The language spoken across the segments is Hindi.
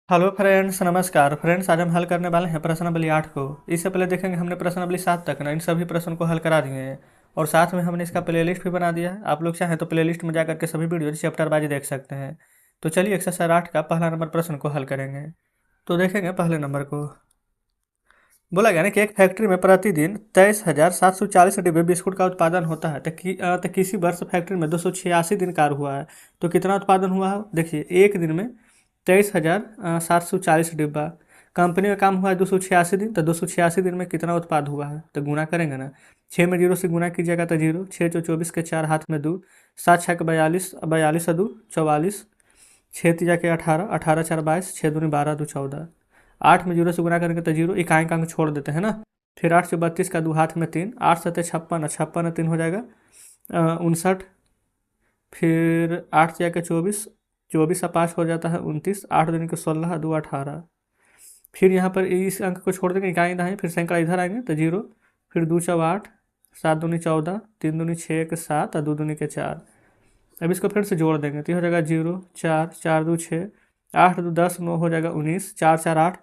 हेलो फ्रेंड्स, नमस्कार फ्रेंड्स। आज हम हल करने वाले हैं प्रश्न नंबर 8 को। इससे पहले देखेंगे हमने प्रश्न नंबर 7 तक ना इन सभी प्रश्न को हल करा दिए हैं और साथ में हमने इसका प्लेलिस्ट भी बना दिया है। आप लोग चाहें तो प्लेलिस्ट में जाकर के सभी वीडियो चैप्टर वाइज देख सकते हैं। तो चलिए एक्सरसाइज 8 का पहला नंबर प्रश्न को हल करेंगे। तो देखेंगे पहले नंबर को। बोला गया ना कि एक फैक्ट्री में प्रतिदिन 23,740 डिब्बे बिस्कुट का उत्पादन होता है। तो किसी वर्ष फैक्ट्री में 286 दिन कार्य हुआ है। तो कितना उत्पादन हुआ है? देखिए, एक दिन में 23,740 डिब्बा। कंपनी में काम हुआ है 286 दिन, तो 286 दिन में कितना उत्पाद हुआ है? तो गुना करेंगे ना। 6 में 0 से गुना कीजिएगा तो 0, 6 चौ 24 के 4 हाथ में 2, 7 छः के 42, 42 2 44, 6 तीजा के 18, 18 4 22, 6 दूनी 12 2 14। 8 में 0 से गुना करेंगे तो 0, इकाई का अंक छोड़ देते हैं ना। फिर 8 से 32 का 2 हाथ में 3, 8 7 56, 56 3 हो जाएगा 59। फिर 8 से जाके 24, 24 से 5 हो जाता है 29, 8 दिन के 16, 2 18। फिर यहाँ पर इस अंक को छोड़ देंगे, इकाई दाएँ, फिर सैंकड़ा इधर आएंगे तो 0। फिर 2 चौ 8, 7 दूनी 14, 3 दूनी 6 के 7 और 2 दूनी के 4। अब इसको फिर से जोड़ देंगे तो ये हो जाएगा 0 4, 4 2 6, 8 2 10, 9 हो जाएगा 19, 4 4 8,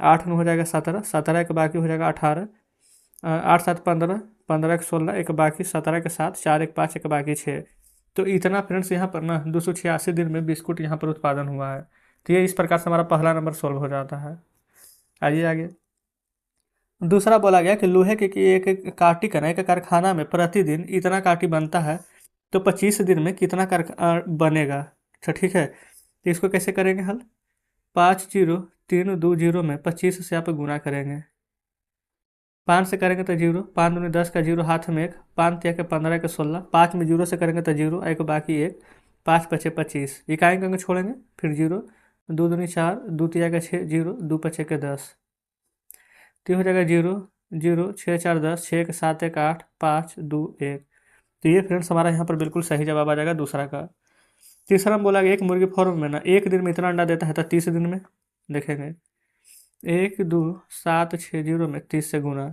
8 9 हो जाएगा 17, 17 के बाकी हो जाएगा 18, 8 7 15, 15 के 16, एक बाकी 17 के 7, 4 1 5, एक बाकी 6। तो इतना फ्रेंड्स यहाँ पर ना 286 दिन में बिस्कुट यहाँ पर उत्पादन हुआ है। तो ये इस प्रकार से हमारा पहला नंबर सॉल्व हो जाता है। आइए आगे। दूसरा बोला गया कि लोहे की एक काठी का ना एक कारखाना में प्रतिदिन इतना काठी बनता है, तो 25 दिन में कितना बनेगा। तो ठीक है, तो इसको कैसे करेंगे हल? 5 0 3 2 0 में 25 से आप गुना करेंगे। 5 से करेंगे तो 0, 5 दूनी 10 का 0 हाथ में 1, 5 तिया के 15 के 16, 5 में 0 से करेंगे तो 0, एक बाकी 1, 5 पचे 25, इकाई अंक छोड़ेंगे फिर 0, 2 दूनी 4, 2 तिया के 6 0, 2 पचे के 10। तो हो जाएगा 0 0, 6 4 10, 6 के 7 1 8, 5 2 1। तो ये फ्रेंड्स हमारा यहाँ पर बिल्कुल सही जवाब आ जाएगा दूसरा का। तीसरा में बोला गया एक मुर्गी फार्म में ना एक दिन में इतना अंडा देता है, तो 30 दिन में देखेंगे 1 2 7 6 0 में 30 से गुना।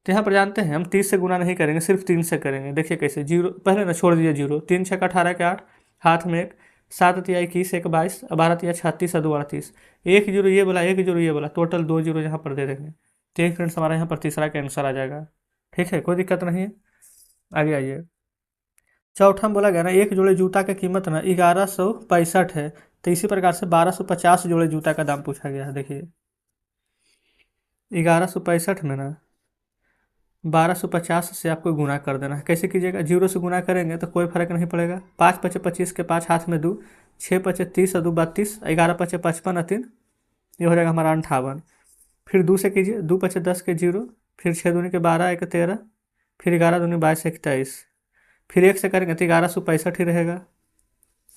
तो यहाँ पर जानते हैं हम 30 से गुना नहीं करेंगे, सिर्फ 3 से करेंगे। देखिए कैसे, 0 पहले ना छोड़ दीजिए 0, 3 छः 18 के 8, हाथ में 1, 7 तिया 21, 1 22, 12 तिया 36 और 2 38, 1 0 ये बोला, 1 0 ये बोला, टोटल 2 0 यहाँ पर दे देंगे। तो एक फ्रेंड्स हमारा यहाँ पर तीसरा का आंसर आ जाएगा। ठीक है, कोई दिक्कत नहीं है। आगे आइए। चौथा में बोला गया ना एक जोड़े जूता की कीमत ना 1165 है। तो इसी प्रकार से 1250 जोड़े जूता का दाम पूछा गया है। देखिए 1165 में ना 1250 से आपको गुना कर देना है। कैसे कीजिएगा? 0 से गुना करेंगे तो कोई फर्क नहीं पड़ेगा। 5 पचे 25 के 5 हाथ में 2, 6 पचे 30 और 2 32, 11 पचे 55 और 3, ये हो जाएगा हमारा 58। फिर 2 से कीजिए, 2 पचे 10 के 0, फिर 6 दूनी के 12, 1 13, फिर 11 दूनी 22 21। फिर 1 से करेंगे तो 1165 ही रहेगा,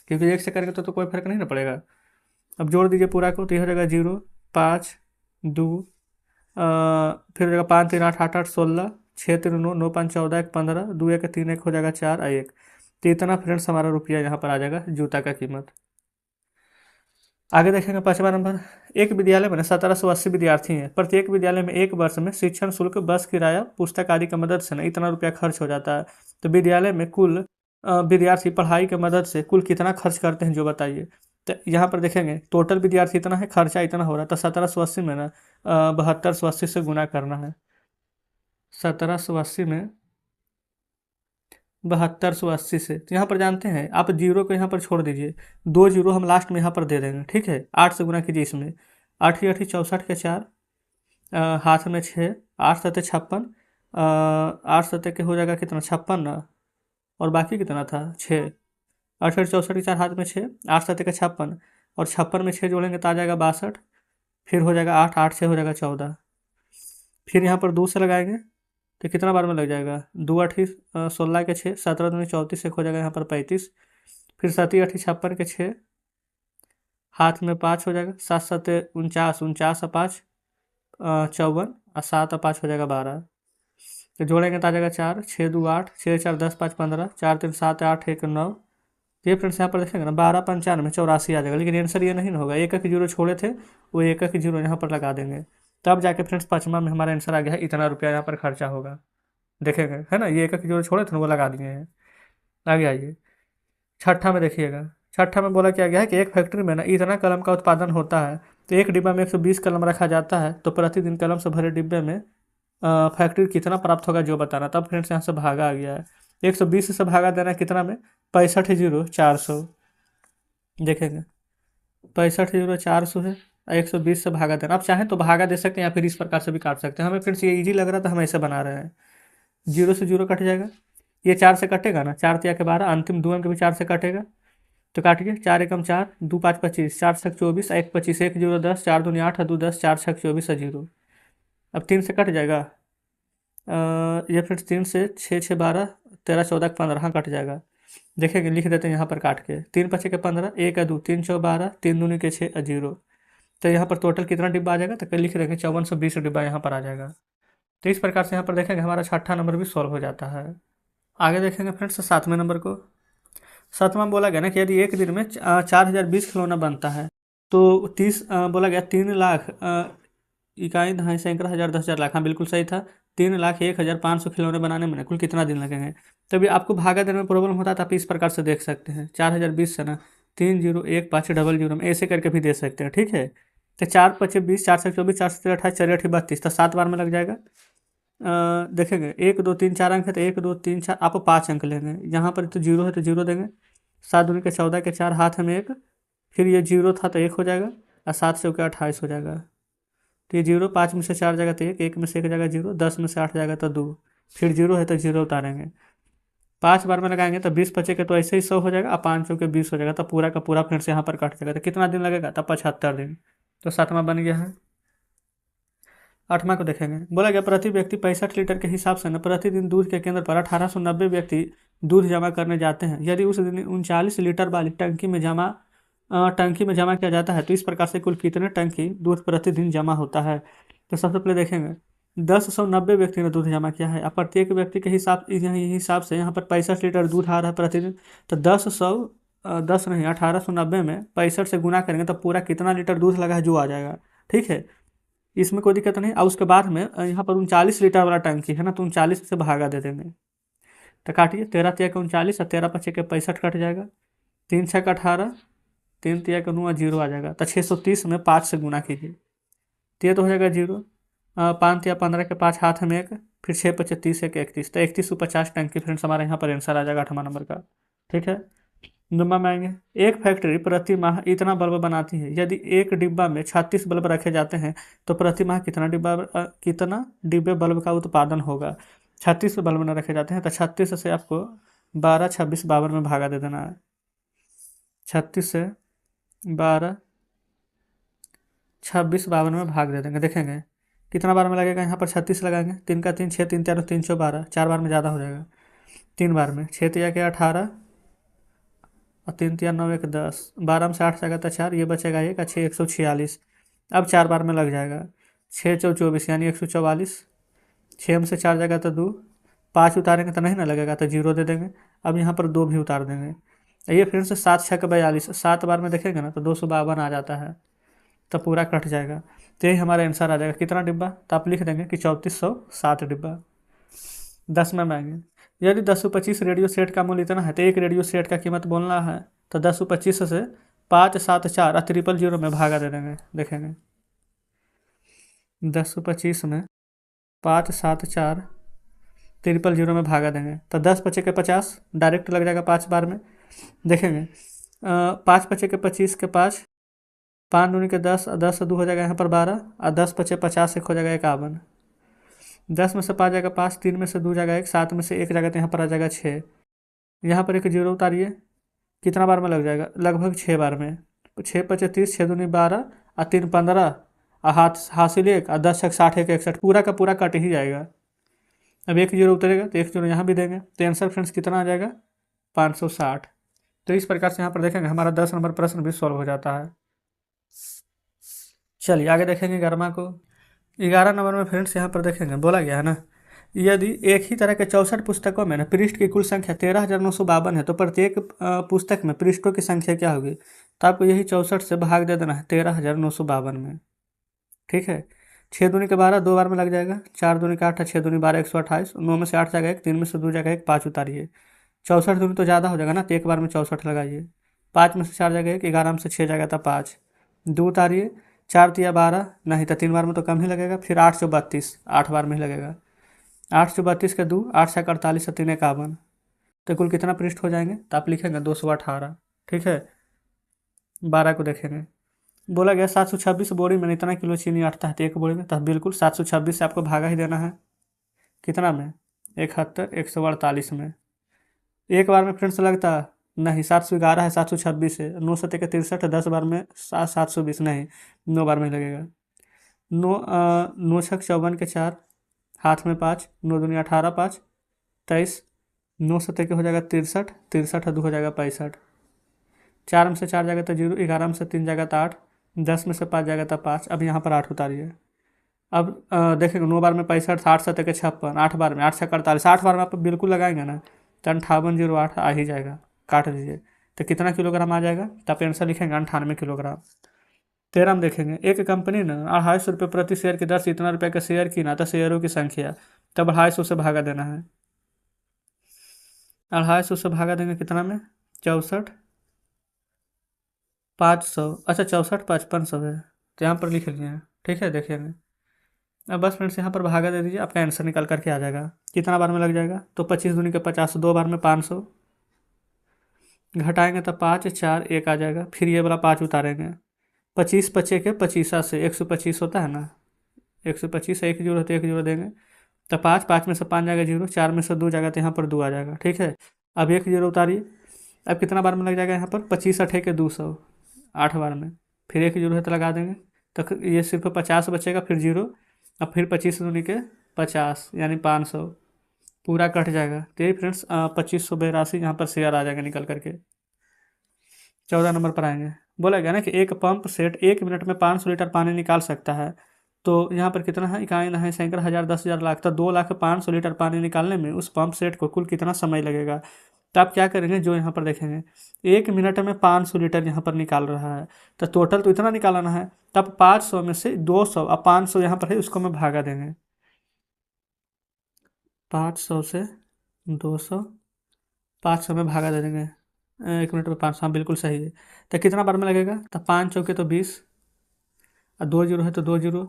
क्योंकि 1 से करेंगे तो कोई फर्क नहीं ना पड़ेगा। अब जोड़ दीजिए पूरा को, तो ये हो जाएगा 0 5 2, फिर हो जाएगा 5 3 8 8 8 16, 6 3 9 9 5 14, 1 15, 2 1 3 1 हो जाएगा 4 और 1। तो इतना फ्रेंड्स हमारा रुपया यहाँ पर आ जाएगा जूता का कीमत। आगे देखेंगे 5वां नंबर। एक विद्यालय में 1780 विद्यार्थी हैं। प्रत्येक विद्यालय में एक वर्ष में शिक्षण शुल्क, बस किराया, पुस्तक आदि की मदद से ना इतना रुपया खर्च हो जाता है। तो विद्यालय में कुल विद्यार्थी पढ़ाई की मदद से कुल कितना खर्च करते हैं जो बताइए। तो यहाँ पर देखेंगे टोटल विद्यार्थी इतना है, खर्चा इतना हो रहा है, तो 1780 में ना 7280 से गुना करना है। 1780 में 7280 से, तो यहाँ पर जानते हैं आप 0 को यहाँ पर छोड़ दीजिए, 2 0 हम लास्ट में यहाँ पर दे देंगे। ठीक है, 8 से गुना कीजिए इसमें, 8 8 64 के 4, हाथ में 6, 8 7 56, 8 7 के हो जाएगा कितना 56 ना, और बाकी कितना था 6, 8 8 64 के 4 हाथ में 6, 8 7 के 56, और 56 में 6 जोड़ेंगे तो आ जाएगा 62। फिर हो जाएगा 8 8 6 हो जाएगा 14। फिर यहाँ पर 2 से लगाएंगे तो कितना बार में लग जाएगा, 2 8 16 के 6, 17 दूनी 34, एक हो जाएगा यहाँ पर 35। फिर 7 8 56 के 6, हाथ में 5 हो जाएगा, 7 7 49, 49 और 5 54, और 7 और 5 हो जाएगा 12। तो जोड़ेंगे तो आ जाएगा 4, 6 2 8, 6 4 10 5 15, 4 3 7 8 1 9। ये फ्रेंड्स यहाँ पर देखेंगे ना 12 95 84 आ जाएगा, लेकिन आंसर ये नहीं होगा। एक 0 छोड़े थे, वो एक 0 यहाँ पर लगा देंगे, तब जाके फ्रेंड्स 5वां में हमारा आंसर आ गया है, इतना रुपया यहाँ पर खर्चा होगा। देखेंगे है ना, ये एक 0 छोड़े थे ना, वो लगा दिए हैं। आगे आइए। छठा में देखिएगा, छठा में बोला क्या गया है कि एक फैक्ट्री में ना इतना कलम का उत्पादन होता है, तो एक डिब्बा में 120 कलम रखा जाता है, तो प्रतिदिन कलम से भरे डिब्बे में फैक्ट्री कितना प्राप्त होगा जो बताना। तब फ्रेंड्स यहाँ से भागा आ गया है, 120 से भागा देना है कितना में, 65,400। देखेंगे 65,400 है, 120 से भागा देना। आप चाहें तो भागा दे सकते हैं या फिर इस प्रकार से भी काट सकते हैं। हमें फ्रेंड्स ये इजी लग रहा था, हम ऐसे बना रहे हैं। जीरो से जीरो कट जाएगा, ये 4 से कटेगा ना, 4 तिया के 12, अंतिम 2 अंक भी 4 से कटेगा, तो काटिए। 4 एकम 4, 2 5 25, 4 छक 24, 1 25, 1 0 10, 4 दूनी 8, 2 10, 4 छक 24 जीरो। अब 3 से कट जाएगा, ये फिर 3 से 6 6 12, 13 14 15, हाँ कट जाएगा। देखेंगे लिख देते हैं यहाँ पर काट के, 3 5 के 15, 1 2 3 4 12, 3 दूनी के 6 जीरो। तो यहाँ पर टोटल कितना डिब्बा आ जाएगा, तो कल लिख देंगे 5420 डिब्बा यहाँ पर आ जाएगा। तो इस प्रकार से यहाँ पर देखेंगे हमारा छठा नंबर भी सॉल्व हो जाता है। आगे देखेंगे फ्रेंड्स 7वें नंबर को। 7वां बोला गया ना कि यदि एक दिन में 4020 खिलौना बनता है, तो 30 बोला गया 3 लाख इकाई दहाई सैकड़ा हज़ार 10,000 लाख, हाँ बिल्कुल सही था। 3,01,500 खिलौने बनाने में कुल कितना दिन लगेंगे। तभी आपको भागा देने में प्रॉब्लम होता है तो आप इस प्रकार से देख सकते हैं, 4020 से ना 301500 में ऐसे करके भी दे सकते हैं, ठीक है। तो 4 5 20, 4 7 24, 4 7 28, 4 8 32, तो 7 बार में लग जाएगा। देखेंगे 1 2 3 4 अंक है, तो 1 2 3 4 आप 5 अंक लेंगे। यहाँ पर तो जीरो है तो जीरो देंगे। 7 दूनी के 14 के 4, हाथ में 1, फिर ये जीरो था तो 1 हो जाएगा, और 7 से 28 हो जाएगा। तो ये जीरो, 5 में से 4 जाएगा तो 1, 1 में से 1 जाएगा जीरो, 10 में से 8 जाएगा तो 2, फिर जीरो है तो जीरो उतारेंगे। 5 बार में लगाएंगे तो 20 बचेगा, तो ऐसे ही 100 हो जाएगा, और 5 चौके 20 हो जाएगा, तो पूरा का पूरा फिर से यहाँ पर कट जाएगा। तो कितना दिन लगेगा, तब 75 दिन। तो 7वां बन गया है। 8वां को देखेंगे, बोला गया प्रति व्यक्ति 65 लीटर के हिसाब से न प्रतिदिन दूध के केंद्र पर 1890 व्यक्ति दूध जमा करने जाते हैं। यदि उस दिन 39 लीटर वाली टंकी में जमा किया जाता है, तो इस प्रकार से कुल कितने टंकी दूध प्रतिदिन जमा होता है। तो सबसे पहले देखेंगे 1090 व्यक्ति ने दूध जमा किया है। अब प्रत्येक व्यक्ति के हिसाब से यहाँ पर 65 लीटर दूध आ रहा है प्रतिदिन, तो 10 नहीं 1890 में 65 से गुना करेंगे तो पूरा कितना लीटर दूध लगा है जो आ जाएगा, ठीक है। इसमें कोई दिक्कत नहीं। और उसके बाद में यहाँ पर 39 लीटर वाला टंकी है ना, तो 39 से भागा दे देंगे। तो काटिए, 13 तिया के 39 और 13 पचे के 65 कट जाएगा, 3 6 का 18, 3 तिया के 9 जीरो आ जाएगा। तो 630 में 5 से गुना कीजिए, तो ये तो हो जाएगा जीरो। 5 तिया 15 के 5, हाथ में 1, फिर 6 पचे 30 1 31, तो 3150 टंकी फ्रेंड्स हमारे यहाँ पर आंसर आ जाएगा 8वां नंबर का, ठीक है। नंबर में आएंगे, एक फैक्ट्री प्रति माह इतना बल्ब बनाती है। यदि एक डिब्बा में 36 बल्ब रखे जाते हैं, तो प्रति माह कितना डिब्बे बल्ब का उत्पादन होगा। 36 बल्ब न रखे जाते हैं, तो 36 से आपको 12 26 52 में भागा दे देना है। 36 से 12 26 52 में भाग दे देंगे। देखेंगे कितना बार में लगेगा, यहाँ पर 36 लगाएंगे, 3 का 3 6 3 3 312, 4 बार में ज़्यादा हो जाएगा। 3 बार में 6 तिया के 18 और 3 तिया 9 1 10, 12 में से 8 जाएगा तो 4, ये बचेगा 1 अच्छे 146। अब 4 बार में लग जाएगा, 6 4 24 यानी 144, 6 में से 4 जाएगा तो 2, 5 उतारेंगे तो नहीं ना लगेगा, तो जीरो दे देंगे। अब यहाँ पर 2 भी उतार देंगे। ये फिर से 7 6 42, 7 बार में देखेंगे ना तो 252 आ जाता है, तो पूरा कट जाएगा। तो यही हमारा आंसर आ जाएगा। कितना डिब्बा, तो आप लिख देंगे कि 3407 डिब्बा। 10 में आएंगे, यदि 10/25 रेडियो सेट का मूल्य इतना है, तो एक रेडियो सेट का कीमत बोलना है, तो 10/25 से 574 और 000 में भागा दे देंगे। देखेंगे 10/25 में 574 000 में भागा देंगे, तो 10 पचे के 50 डायरेक्ट लग जाएगा 5 बार में। देखेंगे 5 पचे के 25 के 5, 5 दूनी के 10, 10 से 2 हो जाएगा यहाँ पर 12, और 10 पचे 50 एक हो जाएगा 51। 10 में से 5 जाएगा 5, 3 में से 2 जाएगा 1, 7 में से 1 जाएगा तो यहाँ पर आ जाएगा 6। यहाँ पर एक जीरो उतारिए, कितना बार में लग जाएगा, लगभग 6 बार में। 6 पचे 30, 6 दूनी 12, और 3 15, और हासिल 1, और 10 छक 60 1 61, पूरा का पूरा कट ही जाएगा। अब एक जीरो उतरेगा तो एक जीरो यहाँ भी देंगे, तो आंसर फ्रेंड्स कितना आ जाएगा 560। तो इस प्रकार से यहाँ पर देखेंगे हमारा 10 नंबर प्रश्न भी सॉल्व हो जाता है। चलिए आगे देखेंगे 11वां को। 11 नंबर में फ्रेंड्स यहाँ पर देखेंगे, बोला गया है ना, यदि एक ही तरह के 64 पुस्तकों में ना पृष्ठ की कुल संख्या 13,952 है, तो प्रत्येक पुस्तक में पृष्ठों की संख्या क्या होगी। तो आपको यही 64 से भाग दे देना है 13,952 में, ठीक है। 6 दूनी के 12 2 बार में लग जाएगा, 4 दूनी का 8, 6 दूनी 12 128, 9 में से 8 जाएगा 1, 3 में से 2 जाएगा 1, 5 उतारिए। 64 दूनी तो ज़्यादा हो जाएगा ना, तो एक बार में 64 लगाइए। 5 में से 4 जाएगा 1, 11 में से 6 जाएगा तो 5, 2 उतारिए। 4 तिया 12 नहीं, तो 3 बार में तो कम ही लगेगा। फिर 8 चौ 32, 8 बार में ही लगेगा। 8 चौ 32 के 2, 8 छक 48 और 3 51, तो कुल कितना पृष्ठ हो जाएंगे? तो आप लिखेंगे 218। ठीक है, 12 को देखेंगे। बोला गया 726 बोरी में इतना किलो चीनी अटता है, तो एक बोरी में, तो बिल्कुल 726 से आपको भागा ही देना है। कितना में? 71, 148 में। एक बार में फ्रेंड्स लगता नहीं, 711 है 726 है, 9 सत्ते के 63, 10 बार में 720 नहीं, 9 बार में लगेगा। 9 छक 54 के 4, हाथ में 5, 9 दूनी 18, 5 23, 9 सत्ते के हो जाएगा 63, 63 और 2 हो जाएगा 65। 4 में से 4 जाएगा तो 0, 11 में से 3 जाएगा तो 8, 10 में से 5 जाएगा तो 5। अब यहाँ पर 8 उतारिए। अब देखेंगे 9 बार में 65, 60 सत्ते के 56, 8 बार में 8 छक 48, 8 बार में आप बिल्कुल लगाएंगे ना, तो 5808 आ ही जाएगा। काट दीजिए, तो कितना किलोग्राम आ जाएगा? तो आप आंसर लिखेंगे 98 किलोग्राम। 13 में देखेंगे, एक कंपनी ने 250 रुपये प्रति शेयर की दर से इतना रुपये का शेयर किना, तो शेयरों की संख्या, तब 250 से भागा देना है। 250 से भागा देंगे कितना में? 64, 500, अच्छा 64 5500 है, तो यहाँ पर लिख लिए। ठीक है, देखेंगे। अब बस फ्रेंड्स यहाँ पर भागा दे दीजिए, आपका आंसर निकल करके आ जाएगा। कितना बार में लग जाएगा? तो 25 दूनी के 50, 2 बार में 500, घटाएंगे तो 5 4 1 आ जाएगा। फिर ये वाला 5 उतारेंगे, 25 25 के 25 से 125 होता है ना, 125 से 1 जीरो होते 1 जीरो देंगे, तो 5 5 में से 5 जाएगा 0, 4 में से 2 जाएगा, तो यहाँ पर 2 आ जाएगा। ठीक है, अब 1 जीरो उतारिए। अब कितना बार में लग जाएगा यहाँ पर? 25 अठे के 200, 8 बार में। फिर 1 जीरो है तो लगा देंगे, तो ये सिर्फ 50 बचेगा, फिर 0, अब फिर 25 दूनी के 50 यानी 500, पूरा कट जाएगा। तो ये फ्रेंड्स 2582 यहाँ पर शेयर आ जाएगा निकल करके। 14 नंबर पर आएंगे। बोला गया ना कि एक पंप सेट 1 मिनट में 500 लीटर पानी निकाल सकता है, तो यहाँ पर कितना है? इकाई है सैकड़ा, हज़ार, 10,000, लाख, तो 2,05,000 लीटर पानी निकालने में उस पंप सेट को कुल कितना समय लगेगा? तो आप क्या करेंगे, जो यहाँ पर देखेंगे 1 मिनट में 500 लीटर यहाँ पर निकाल रहा है, तो टोटल तो इतना निकालना है, तब 500 में से 200 और 500 यहाँ पर है, उसको मैं भागा देंगे। 500 से 200, 500 में भागा दे देंगे। 1 मिनट में 500, हाँ बिल्कुल सही है। तो कितना बार में लगेगा? तो 5 चौके तो 20, और 2 जीरो है तो 2 जीरो,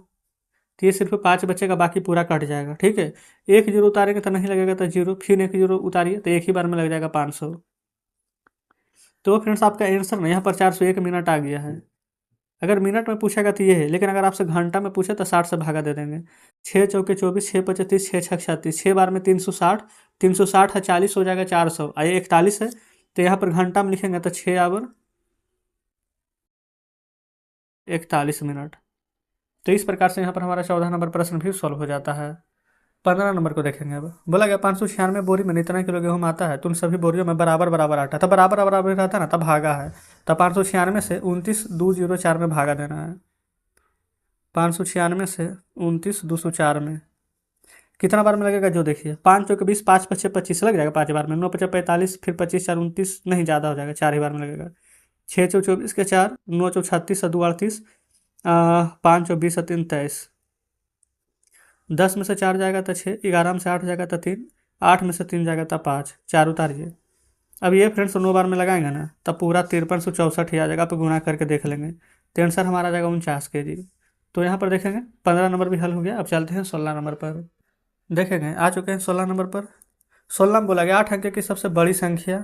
तो ये सिर्फ 5 बचेगा, बाकी पूरा कट जाएगा। ठीक है, 1 जीरो उतारेंगे तो नहीं लगेगा, तो 0, फिर 1 जीरो उतारिए, तो एक ही बार में लग जाएगा 500। तो फ्रेंड्स आपका आंसर ना यहाँ पर 401 मिनट आ गया है। अगर मिनट में पूछेगा तो ये है, लेकिन अगर आपसे घंटा में पूछे तो 60 से भागा दे देंगे। 6 चौके 24, 6 पचे 30, 6 छक 36, 6 बार में 360, 360 है 40 हो जाएगा 400, आइए 41 है, तो यहाँ पर घंटा में लिखेंगे तो 6 आवर 41 मिनट। तो इस प्रकार से यहाँ पर हमारा 14 नंबर प्रश्न भी सॉल्व हो जाता है। 15 नंबर को देखेंगे। अब बोला गया 596 बोरी में इतना किलो गेहूँ आता है, तो उन सभी बोरियों में बराबर बराबर आटा, तब बराबर बराबर रहता है ना, तब भागा है, तब 596 से 29,204 में भागा देना है। 596 से 29,204 में कितना बार में लगेगा? जो देखिए 5 चौके 20, 5 पचे 25 लग जाएगा 5 बार में, 9 पचे 45, फिर 25 4 29, नहीं ज़्यादा हो जाएगा, 4 ही बार में लगेगा। 6 चौ 24 के 4, 9 चौ 36 और 2 38, 5 चौ 20 और 3 23, 10 में से 4 जाएगा तो 6, 11 में से 8 जाएगा तो 3, 8 में से 3 जाएगा तो 5, 4 उतारिए। अब ये फ्रेंड्स 9 बार में लगाएंगे ना, तब पूरा 5364 ही आ जाएगा, आप गुणा करके देख लेंगे, तो आंसर हमारा आ जाएगा 49 kg। तो यहाँ पर देखेंगे 15 नंबर भी हल हो गया। अब चलते हैं 16 नंबर पर। देखेंगे आ चुके हैं 16 नंबर पर। 16 में बोला गया 8 अंक की सबसे बड़ी संख्या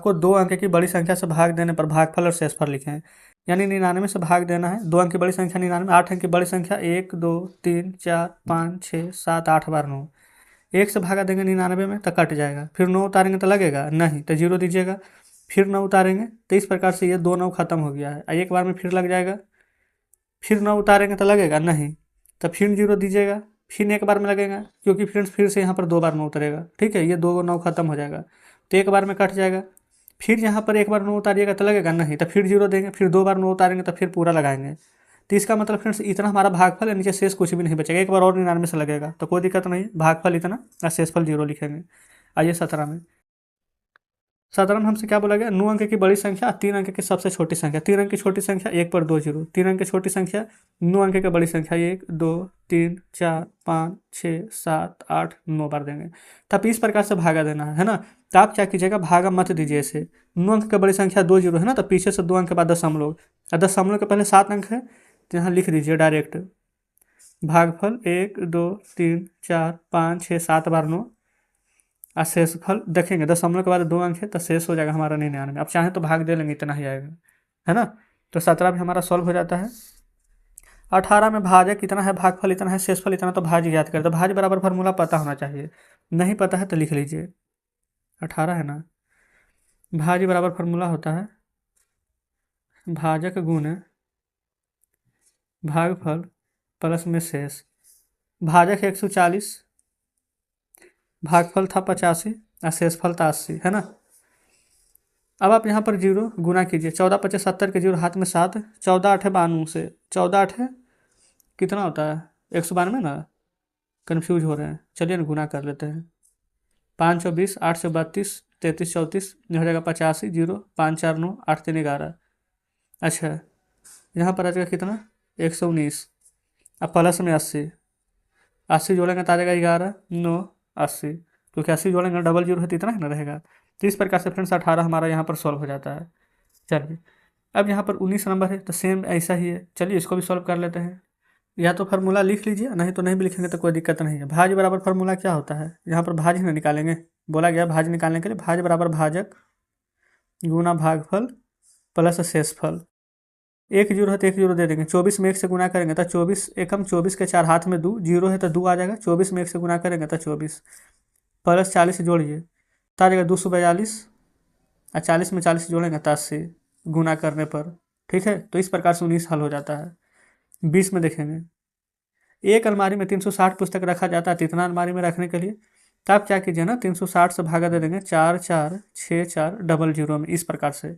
को 2 अंक की बड़ी संख्या से भाग देने पर भागफल और शेषफल लिखें। यानी 99 से भाग देना है, 2 अंक की बड़ी संख्या 99, 8 अंक की बड़ी संख्या 1 2 3 4 5 6 7 8 बार 9, 1 से भागा देंगे 99 में तो कट जाएगा, फिर 9 उतारेंगे तो लगेगा नहीं, तो 0 दीजिएगा, फिर 9 उतारेंगे, तो इस प्रकार से ये 2 9 खत्म हो गया है। एक बार में फिर लग जाएगा, फिर 9 उतारेंगे तो लगेगा नहीं, तो फिर 0 दीजिएगा, फिर 1 बार में लगेगा, क्योंकि फ्रेंड्स फिर से यहाँ पर 2 बार 9 उतरेगा। ठीक है, ये 2 9 खत्म हो जाएगा, तो 1 बार में कट जाएगा, फिर यहाँ पर 1 बार 9 उतारिएगा तो लगेगा नहीं, तो फिर 0 देंगे, फिर 2 बार 9 उतारेंगे तो फिर पूरा लगाएंगे। तो इसका मतलब फ्रेंड्स इतना हमारा भागफल, नीचे शेष कुछ भी नहीं बचेगा, एक बार और 99 से लगेगा, तो कोई दिक्कत नहीं, भागफल इतना और शेषफल 0 लिखेंगे। आइए 17 में। 17 में हमसे क्या बोला गया? 9 अंक की बड़ी संख्या, 3 अंक की सबसे छोटी संख्या, 3 अंक की छोटी संख्या 1 पर 2 जीरो, 3 अंक की छोटी संख्या 9 अंक की बड़ी संख्या 1 2 3 4 5 6 7 8 9 बार देंगे। तब इस प्रकार से भागा देना है ना, तो आप क्या कीजिएगा, भागा मत दीजिए इसे। 9 अंक की बड़ी संख्या 2 जीरो है ना, तो पीछे से 2 अंक के बाद दशमलव, और दशमलव के पहले 7 अंक है, तो यहाँ लिख दीजिए डायरेक्ट भागफल 1 2 3 4 5 6 7 बार 9 और शेषफल देखेंगे दशमलव के बाद 2 अंक है तो शेष हो जाएगा हमारा 99। अब चाहें तो भाग दे लेंगे, इतना ही आएगा, है ना। तो 17 भी हमारा सॉल्व हो जाता है। 18 में भाजक कितना है, भागफल इतना है, शेषफल इतना, तो भाज्य ज्ञात करें। तो भाज्य बराबर फार्मूला पता होना चाहिए, नहीं पता है तो लिख लीजिए 18 है ना। भाज्य बराबर फार्मूला होता है भाजक गुण भागफल प्लस में शेष। भाजक 140, भागफल था 85 और शेषफल था 80, है ना। अब आप यहाँ पर जीरो गुना कीजिए, 14 25 70 के जीरो हाथ में 7, 14 8 92 से 14 8 कितना होता है 192 ना, कन्फ्यूज हो रहे हैं, चलिए ना गुना कर लेते हैं। 5 24 8 से 32 33 34 हो जाएगा 85, जीरो 5 4 9 8 3 11। अच्छा यहाँ पर आ जाएगा कितना 119, अब प्लस में 80, 80 जोड़ेंगे तो आ जाएगा 11 9 80, क्योंकि 80 जोड़ेंगे डबल जीरो है तो इतना ही ना रहेगा। तो इस प्रकार से फ्रेंड्स 18 हमारा यहाँ पर सॉल्व हो जाता है। चलिए अब यहाँ पर 19 नंबर है तो सेम ऐसा ही है, चलिए इसको भी सॉल्व कर लेते हैं। या तो फार्मूला लिख लीजिए, नहीं तो नहीं भी लिखेंगे तो कोई दिक्कत नहीं है। भाज्य बराबर फार्मूला क्या होता है, यहाँ पर भाज्य ना निकालेंगे, बोला गया भाज्य निकालने के लिए। भाज्य बराबर भाजक गुना भागफल प्लस शेषफल। 1 जीरो है तो 1 जीरो दे देंगे, 24 में 1 से गुना करेंगे तो 24 एकम 24 के 4 हाथ में 2, जीरो है तो 2 आ जाएगा, 24 में 1 से गुना करेंगे तो 24 प्लस 40 जोड़िए तो आ जाएगा 242 और 40 में 40 जोड़ेंगे तो 80 गुना करने पर, ठीक है। तो इस प्रकार से 19 हल हो जाता है। 20 में देखेंगे एक अलमारी में 360 पुस्तक रखा जाता है, तो इतना अलमारी में रखने के लिए तो आप क्या कीजिए ना 360 से भागा दे देंगे 4 4 6 4 डबल जीरो में, इस प्रकार से,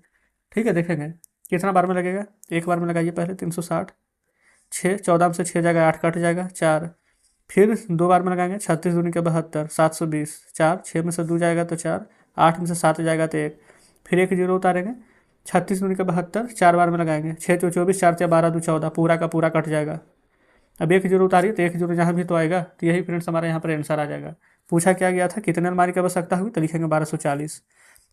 ठीक है। देखेंगे कितना बार में लगेगा, एक बार में लगाइए पहले 360, 6 14 से 6 जाएगा 8 कट जाएगा 4, फिर 2 बार में लगाएंगे 36 दूनी के 72 720, 4 6 में से 2 जाएगा तो 4, 8 में से 7 जाएगा तो 1, फिर 1 जीरो उतारेंगे 36 दूनी के 72, 4 बार में लगाएंगे 6 2 24, 4 4 12 2 14, पूरा का पूरा कट जाएगा। अब 1 जीरो उतारिए तो 1 जीरो जहाँ भी तो आएगा, तो यही फ्रेंड्स हमारे यहाँ पर आंसर आ जाएगा। पूछा क्या गया था कितने अलमारी की आवश्यकता हुई, तो लिखेंगे 1240।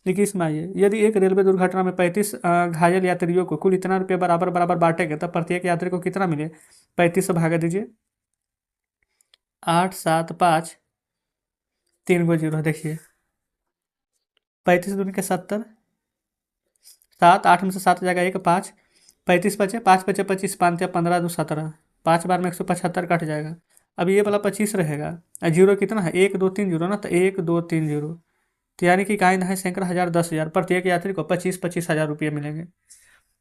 देखिए इसमें आइए, यदि एक रेलवे दुर्घटना में 35 घायल यात्रियों को कुल इतना रुपये बराबर बराबर बांटेंगे तब प्रत्येक यात्री को कितना मिले, 35 से भागा दीजिए 8 7 5 3 गो जीरो, देखिए 35 दूनी के 70, 7 8 में से 7 जाएगा 1 5, 35 बचे 5 बचे 25, 5 15 2 17, 5 बार में 175 कट जाएगा। अब ये वाला 25 रहेगा और जीरो कितना है 1 2 3 जीरो ना, तो 1 2 3 जीरो, तो यानी कि काइन है सैकड़ा हज़ार 10,000, प्रत्येक यात्री को 25 हज़ार रुपये मिलेंगे।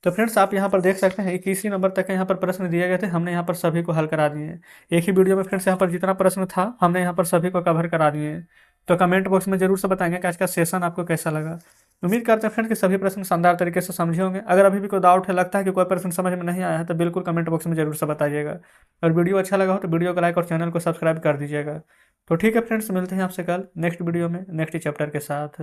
तो फ्रेंड्स आप यहाँ पर देख सकते हैं 21 नंबर तक यहाँ पर प्रश्न दिए गए थे, हमने यहाँ पर सभी को हल करा दिए हैं एक ही वीडियो में। फ्रेंड्स यहाँ पर जितना प्रश्न था हमने यहाँ पर सभी को कवर करा दिए हैं। तो कमेंट बॉक्स में जरूर से बताएंगे कि आज का सेशन आपको कैसा लगा। उम्मीद करते हैं फ्रेंड्स कि सभी प्रश्न शानदार तरीके से समझे होंगे। अगर अभी भी कोई डाउट है, लगता है कि कोई प्रश्न समझ में नहीं आया है, तो बिल्कुल कमेंट बॉक्स में जरूर से बताइएगा। और वीडियो अच्छा लगा हो तो वीडियो को लाइक और चैनल को सब्सक्राइब कर दीजिएगा। तो ठीक है फ्रेंड्स, मिलते हैं आपसे कल नेक्स्ट वीडियो में नेक्स्ट चैप्टर के साथ।